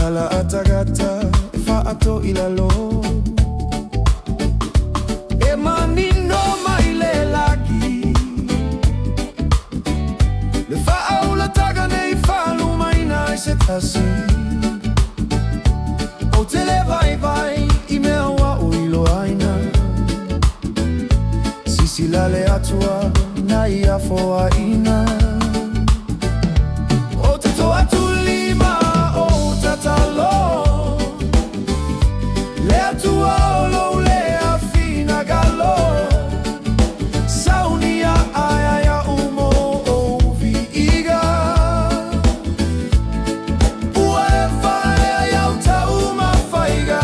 Lala atagata fa ato ilalo Emanino maile lagi Le fa aula tagane fa lumaina se tasi O tele vai imea wa uilo aina Sisi lale atua na iafo aina O te toa tulima o tatalo Le atua olo le afina galo Saunia ayaya umo o viiga Ua e whae au ta uma whaiga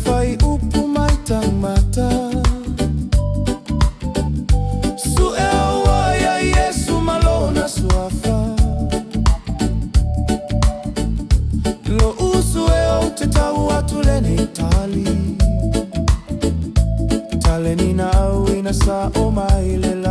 Fai upu mai tang mata Su e awa ya Yesu malona suafa Lo usu e o te tau atulene itali Tale nina au ina sa o mai le la